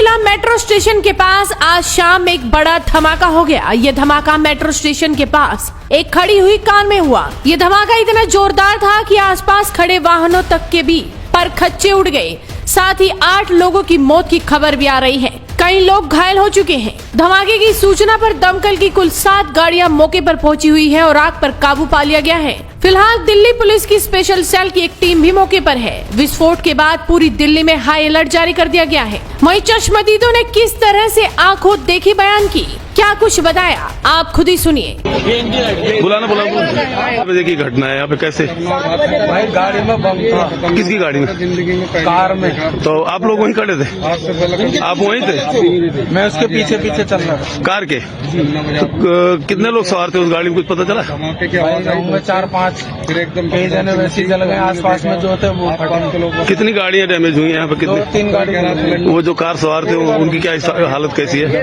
Seraikela metro station के पास आज शाम एक बड़ा धमाका हो गया। ये धमाका मेट्रो स्टेशन के पास एक खड़ी हुई कार में हुआ। ये धमाका इतना जोरदार था कि आसपास खड़े वाहनों तक के भी पर खच्चे उड़ गए। साथ ही 8 लोगों की मौत की खबर भी आ रही है। कई लोग घायल हो चुके हैं। धमाके की सूचना पर दमकल की कुल 7 गाड़ियां मौके पर पहुंची हुई है और आग पर काबू पा लिया गया है। फिलहाल दिल्ली पुलिस की स्पेशल सेल की एक टीम भी मौके पर है। विस्फोट के बाद पूरी दिल्ली में हाई अलर्ट जारी कर दिया गया है। वहीं चश्मदीदों ने किस तरह से आंखों देखी बयान की, क्या कुछ बताया, आप खुद ही सुनिए। बुलाना बजे की घटना है यहाँ पे, कैसे? भाई गाड़ी में बम था। किसकी गाड़ी में? कार में। तो आप लोग वहीं खड़े थे? आप वहीं थे? मैं उसके पीछे पीछे चल रहा था। कार के? तो कितने लोग सवार थे उस गाड़ी में, कुछ पता चला? में 4-5 कई जने वैसे जल गए। आसपास में जो थे वो फटे। कितनी गाड़ियाँ डैमेज हुई हैं यहाँ पे? कितनी? 2-3 गाड़ी। वो जो कार सवार थे उनकी क्या हालत कैसी है?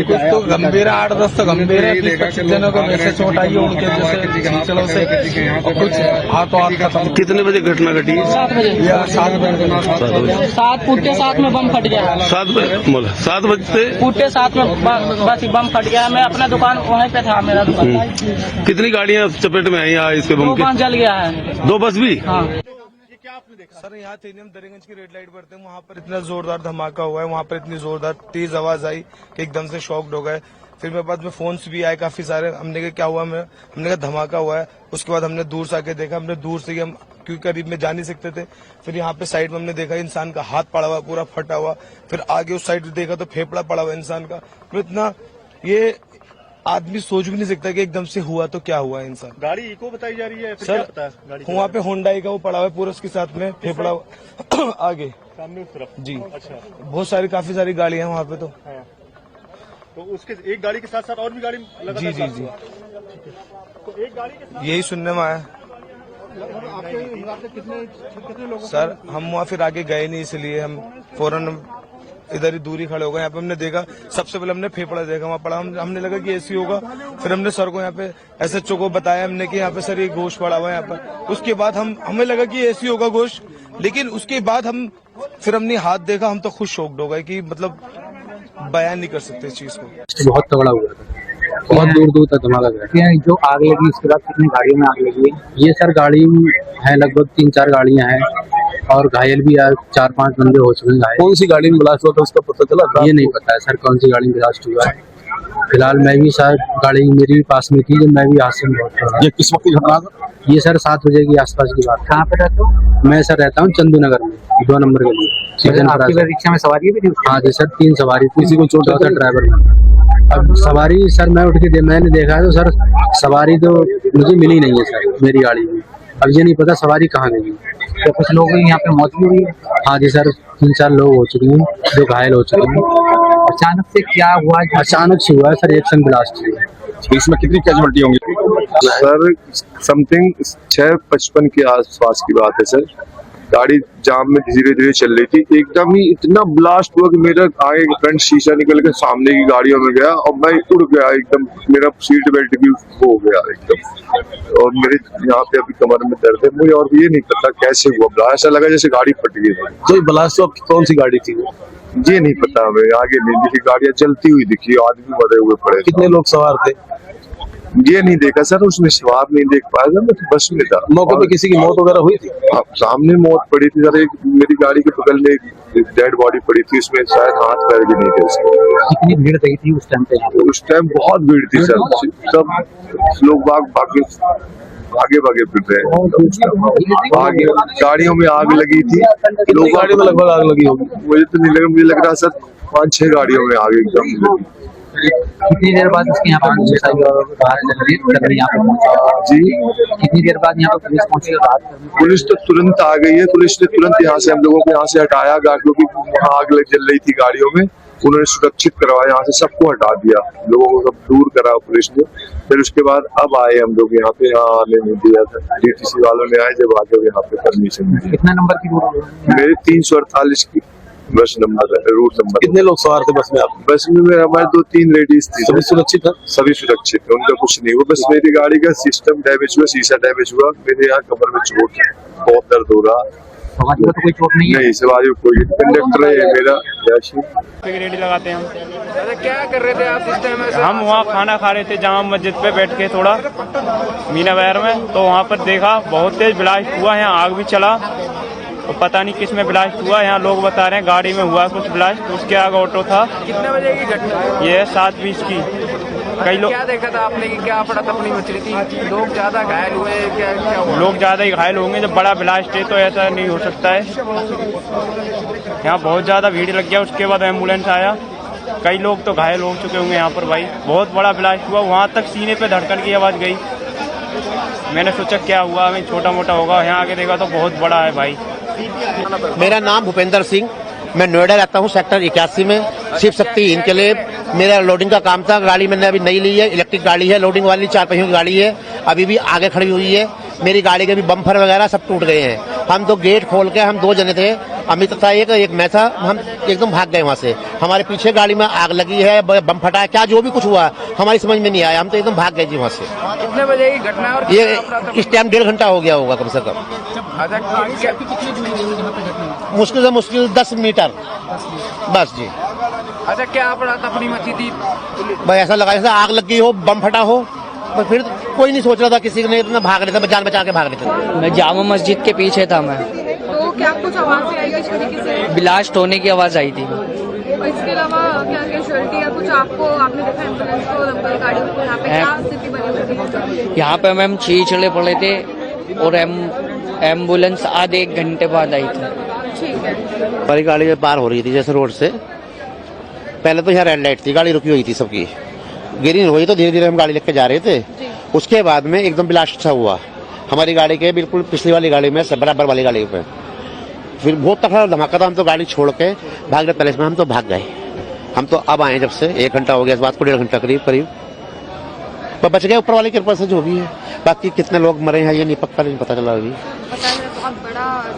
कुछ तो गंभीर, 8-10 तो गंभीर है। 20-25 जनों को वैसे चोट आई है उनके जैसे चलो से, और कुछ हाथों हाथ खत्म। कितने बजे घटना घटी? 7 बजे। 7 पुट्टे 7 में बम फट गया। 7 बजे पुट्टे 7 में बस बम फट गया। मैं अपना दुकान वहीं पे था, मेरा दुकान। कितनी गाड़ियाँ चपेट में आई यहाँ इसके बम के? 2 बस जल गया है। 2 बस भी? हाँ। सर यहाँ थे हम दरियागंज की रेड लाइट पर थे। वहाँ पर इतना जोरदार धमाका हुआ है, वहाँ पर इतनी जोरदार तेज आवाज आई कि एकदम से शॉक्ड हो गए। फिर मेरे पास में फोन्स भी आए काफी सारे। हमने कहा क्या हुआ, हमने कहा धमाका हुआ है। उसके बाद हमने दूर से आके देखा, हमने दूर से ही हम क्योंकि करीब में जा नहीं सकते थे। फिर यहाँ पे साइड में हमने देखा इंसान का हाथ पड़ा हुआ, पूरा फटा हुआ। फिर आगे उस साइड देखा तो फेफड़ा पड़ा हुआ इंसान का। तो इतना ये आदमी सोच भी नहीं सकता कि एकदम से हुआ तो क्या हुआ इंसान। गाड़ी इको बताई जा रही है फिर सर, क्या पता है गाड़ी? वहाँ पे होंडाई का वो पड़ा हुआ है पूरा, उसके साथ में फेफड़ा आगे सामने उस तरफ। जी। अच्छा, बहुत सारी काफी सारी गाड़ियां हैं वहाँ पे। तो उसके एक गाड़ी के साथ साथ और भी गाड़ी लगातार जी जी जी, तो एक गाड़ी के साथ यही सुनने में आया। आपके कितने लोग? सर हम वहाँ फिर आगे गए नहीं, इसलिए हम फौरन इधर ही दूरी खड़े हो गए। यहाँ पे हमने देखा, सबसे पहले हमने फेफड़ा देखा वहाँ पड़ा। हमने लगा कि ऐसी होगा। फिर हमने सर को यहाँ पे SHO को बताया हमने कि यहाँ पे सर ये गोश्त पड़ा हुआ है यहाँ पर। उसके बाद हमें लगा कि ऐसी होगा गोश्त, लेकिन उसके बाद फिर हमने हाथ देखा, हम तो खुद शॉक्ड हो गए कि मतलब बयान नहीं कर सकते इस चीज को। बहुत तगड़ा हुआ था, बहुत दूर दूर तक धमाका गया। जो आग लगी उसके बाद कितनी गाड़ियों में आग लगी है? ये सर गाड़ी है लगभग 3-4 गाड़ियां हैं और घायल भी 4-5 बंदे हो चुके हैं घायल। कौन सी गाड़ी में ब्लास्ट हुआ था उसका पता चला? ये नहीं पता है सर कौन सी गाड़ी में ब्लास्ट हुआ है। फिलहाल मैं भी सर गाड़ी मेरी भी पास में थी जब मैं भी हादसे में बहुत। ये किस वक्त की घटना था? ये सर 7 बजे के आसपास की बात। कहाँ पे रहते हो? मैं सर रहता हूँ चंदू नगर में, 2 नंबर के लिए। आपकी रिक्शा में सवारी भी थी? हाँ जी सर, 3 सवारी। किसी को चोट था ड्राइवर में। अब सवारी सर मैं उठ के मैंने देखा तो सर सवारी तो मुझे मिली नहीं है सर मेरी गाड़ी में। अब ये नहीं पता सवारी कहाँ गई। तो कुछ लोग यहाँ पे मौत भी हुई है? हाँ जी सर, 3-4 लोग हो चुके हैं जो घायल हो चुके हैं। अचानक से क्या हुआ? अचानक से हुआ है सर, एक्शन ब्लास्ट हुआ। इसमें कितनी कैजुअल्टी होंगी? सर समथिंग 6:55 के आसपास की बात है सर। गाड़ी जाम में धीरे धीरे चल रही थी, एकदम ही इतना ब्लास्ट हुआ कि मेरा आगे फ्रंट शीशा निकल के सामने की गाड़ियों में गया और मैं उड़ गया एकदम। मेरा सीट बेल्ट भी हो गया एकदम, और मेरे यहाँ पे अभी कमर में दर्द है मुझे, और ये नहीं पता कैसे हुआ ब्लास्ट। ऐसा लगा जैसे गाड़ी फट गई। तो ब्लास्ट कौन सी गाड़ी थी? ये नहीं पता हमें, आगे नहीं दिखी, गाड़ियां जलती हुई दिखी, आदमी मरे हुए पड़े। कितने लोग सवार थे? ये नहीं देखा सर, उसमें सवार नहीं देख पाया था, मैं बस में था। मौके पे किसी की मौत वगैरह हुई थी? सामने मौत पड़ी थी सर, एक मेरी गाड़ी के बगल में एक डेड बॉडी पड़ी थी, उसमें शायद हाथ पैर भी नहीं थे उसके। कितनी भीड़ रही थी उस टाइम पे? उस टाइम बहुत भीड़ थी सर, सब लोग आगे भागे फिर रहे हैं। आगे गाड़ियों में आग लगी थी। लोग गाड़ी में लगभग आग लगी होगी? मुझे तो नहीं लगा, मुझे लग रहा सर 5-6 गाड़ियों में आग एकदम लगी। कितनी देर बाद इसके यहाँ पर जी कितनी देर बाद यहाँ पर पुलिस पहुंची? पुलिस तो तुरंत आ गई है। पुलिस ने तुरंत यहाँ से हम लोगों को यहाँ से हटाया, क्योंकि वहाँ आग जल रही थी गाड़ियों में। उन्होंने सुरक्षित करवाया, यहाँ से सबको हटा दिया, लोगों को सब दूर करा पुलिस ने। फिर उसके बाद अब आए हम लोग यहाँ पे, यहाँ आने नहीं दिया था। DTC वालों ने आए जब आगे यहाँ पे परमिशन दी। कितना नंबर की रूट? मेरे 348 की बस नंबर है, रूट नंबर। कितने लोग सवार थे बस में? आप बस में हमारे 2-3 लेडीज थी। सभी सुरक्षित है? सभी सुरक्षित है, उनका कुछ नहीं हुआ। बस मेरी गाड़ी का सिस्टम डैमेज हुआ, शीशा डैमेज हुआ। मेरे यहाँ कमर में चोट है, बहुत दर्द हो रहा। सवारी को तो कोई चोट नहीं है? नहीं, सवारी को कोई, कंडक्टर है मेरा याशीर। रेडी लगाते हैं हम। क्या कर रहे थे आप इस टाइम? हम वहाँ खाना खा रहे थे जामा मस्जिद पे बैठ के थोड़ा मीना बाजार में, तो वहाँ पर देखा बहुत तेज ब्लास्ट हुआ, यहाँ आग भी चला और पता नहीं किस में ब्लास्ट हुआ। यहाँ लोग बता रहे हैं गाड़ी में हुआ कुछ ब्लास्ट, उसके आगे ऑटो था। कितने बजे की घटना है? ये 7:20 की। कई लोग क्या देखा था आपने कि क्या पड़ा तपनी मच रही थी? लोग ज्यादा घायल हुए? क्या क्या हुआ? लोग ज्यादा ही घायल होंगे, जब बड़ा ब्लास्ट है तो ऐसा नहीं हो सकता है। यहाँ बहुत ज्यादा भीड़ लग गया, उसके बाद एम्बुलेंस आया, कई लोग तो घायल हो चुके होंगे यहाँ पर। भाई बहुत बड़ा ब्लास्ट हुआ, वहाँ तक सीने पे धड़कन की आवाज गई। मैंने सोचा क्या हुआ, हमें छोटा मोटा होगा, यहाँ आके देखा तो बहुत बड़ा है भाई। मेरा नाम भूपेंद्र सिंह, मैं नोएडा रहता हूँ, सेक्टर 81 में। शिव शक्ति इनके लिए मेरा लोडिंग का काम था। गाड़ी मैंने अभी नई ली है, इलेक्ट्रिक गाड़ी है, लोडिंग वाली 4 पहियों की गाड़ी है, अभी भी आगे खड़ी हुई है। मेरी गाड़ी के भी बम्पर वगैरह सब टूट गए हैं। हम तो गेट खोल के, हम 2 जने थे, अमित था एक मैं था, हम एकदम भाग गए वहाँ से। हमारे पीछे गाड़ी में आग लगी है, बम फटा है, क्या जो भी कुछ हुआ हमारी समझ में नहीं आया, हम तो एकदम भाग गए जी वहाँ से। कितने बजे की घटना है? और ये इस टाइम 1.5 घंटा हो गया होगा कम से कम। मुश्किल से मुश्किल 10 मीटर बस जी। अच्छा, क्या पड़ा तपनी मची थी? भाई ऐसा लगा जैसे आग लग गई हो, बम फटा हो, पर फिर कोई नहीं सोच रहा था, किसी ने इतना भाग रहे थे, जान बचा के भाग रहे थे। मैं जामा मस्जिद के पीछे था मैं, तो क्या कुछ आवाज आई किस तरीके से? ब्लास्ट होने की आवाज आई थी। और इसके अलावा क्या कैजुअलिटी या कुछ आपने देखा एम्बुलेंस को, दमकल गाड़ी को, यहाँ पे क्या स्थिति बनी हुई? यहाँ पे मैम छीछड़े पड़े थे और एम्बुलेंस आधे 1 घंटे बाद आई थी। ठीक है। हमारी गाड़ी में पार हो रही थी जैसे रोड से, पहले तो यहाँ रेड लाइट थी, गाड़ी रुकी हुई थी सबकी, ग्रीन हुई तो धीरे धीरे हम गाड़ी लेके जा रहे थे। उसके बाद में एकदम ब्लास्ट सा हुआ हमारी गाड़ी के बिल्कुल पिछली वाली गाड़ी में, बराबर वाली गाड़ी पे। फिर बहुत तगड़ा धमाका था, हम तो गाड़ी छोड़ के भाग रहे, पहले में हम तो भाग गए। हम तो अब आए जब से 1 घंटा हो गया, इस बात को 1.5 घंटा करीब पर बच गए ऊपर वाली कृपा से, जो भी है। बाकी कितने लोग मरे हैं ये नहीं पक्का नहीं पता चला अभी।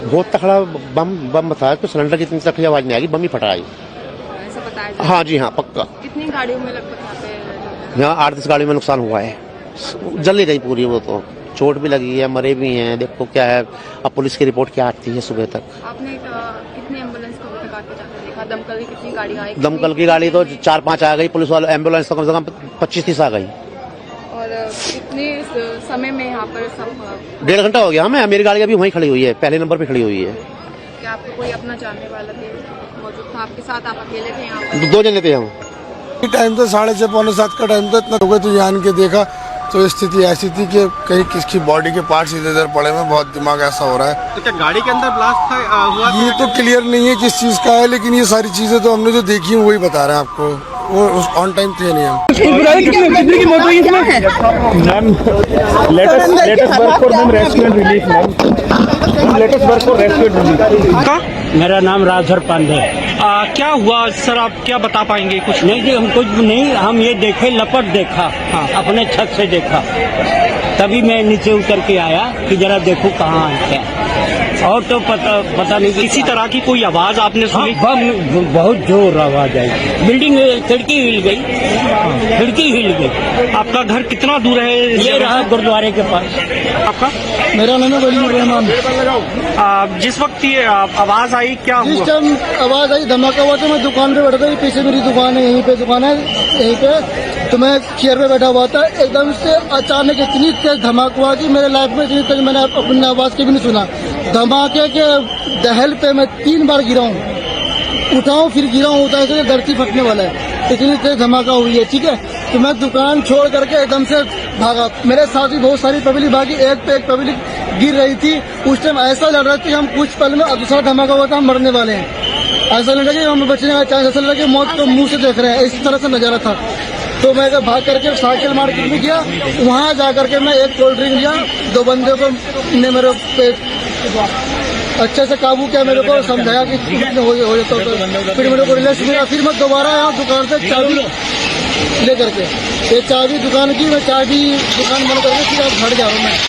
बहुत तगड़ा बम था, तो सिलेंडर की इतनी तकड़ी आवाज नहीं आएगी, बम ही फटा आई। हाँ जी हाँ पक्का। कितनी गाड़ियों में लगभग यहाँ 8-10 गाड़ियों में नुकसान हुआ है, जल्दी गई पूरी, वो तो चोट भी लगी है, मरे भी हैं। देखो क्या है, अब पुलिस की रिपोर्ट क्या आती है सुबह तक। आपने कितनी एम्बुलेंस को आके जाकर देखा? दमकल की कितनी गाड़ी आई? दमकल की गाड़ी तो 4-5 आ गई, पुलिस वाले एम्बुलेंस तो कम से कम 25-30 आ गई। और कितने समय में यहाँ पर सब? 1.5 घंटा हो गया हमें, मेरी गाड़ी अभी वहीं खड़ी हुई है, पहले नंबर पे खड़ी हुई है। क्या आपको कोई अपना जानने वाला मौजूद था आपके साथ? आप अकेले थे यहाँ पर? 2 जने थे हम। टाइम तो 6:30-7 का टाइम था, इतना हो गया तो जान के देखा तो स्थिति ऐसी थी कि कहीं किसकी बॉडी के पार्ट्स इधर उधर पड़े में, बहुत दिमाग ऐसा हो रहा है। तो क्या गाड़ी के अंदर ब्लास्ट हुआ? ये तो क्लियर नहीं है किस चीज का है, लेकिन ये सारी चीजें तो हमने जो देखी है वही बता रहे हैं आपको, वो ऑन टाइम थे नहीं हम। मेरा नाम राजधर पांडे है। क्या हुआ सर, आप क्या बता पाएंगे? कुछ नहीं जी, हम कुछ नहीं, हम ये देखे, लपट देखा, अपने छत से देखा, तभी मैं नीचे उतर के आया कि जरा देखूं कहाँ है क्या, और तो पता नहीं। किसी तरह की कोई आवाज आपने सुनी? बहुत जोर आवाज आई, बिल्डिंग खिड़की हिल गई, खिड़की हिल गई। आपका घर कितना दूर है? ये रहा गुरुद्वारे के पास। आपका? मेरा नाम है वली रहमान। जिस वक्त ये आवाज आई क्या हुआ? जिस टाइम आवाज आई, धमाका हुआ, तो मैं दुकान पे बैठा था, पीछे मेरी दुकान है, यहीं पे दुकान है, यहीं पे, तो मैं चेयर पे बैठा हुआ था। एकदम से अचानक इतनी तेज धमाका हुआ कि मेरे लाइफ में इतनी तेज मैंने अपनी आवाज के भी नहीं सुना। धमाके के दहल पे मैं 3 बार गिरा हूँ, उठाऊं फिर गिरा हूँ, उठा के धरती फटने वाला है, इतनी तेज धमाका हुई है। ठीक है, तो मैं दुकान छोड़ करके एकदम से भागा, मेरे साथ भी बहुत सारी पब्लिक भागी, एक पे एक पब्लिक गिर रही थी। उस टाइम ऐसा लग रहा था कि हम कुछ पल में, दूसरा धमाका हुआ था, हम मरने वाले हैं। ऐसा लग रहा कि हम बचने का चांस, ऐसा लगा कि मौत को मुंह से देख रहे हैं, इस तरह से नजारा था। तो मैं भाग करके साइकिल मार्केट में गया, वहाँ जा करके मैं एक कोल्ड ड्रिंक लिया, 2 बंदे को ने मेरे पे अच्छे से काबू किया, मेरे को समझाया कि हो जाता, तो फिर मेरे को रिलैक्स मिला। फिर मैं दोबारा यहाँ दुकान से चाबी ले करके, ये चाबी दुकान की, मैं चाबी दुकान बंद करके फिर घर जा रहा हूँ मैं।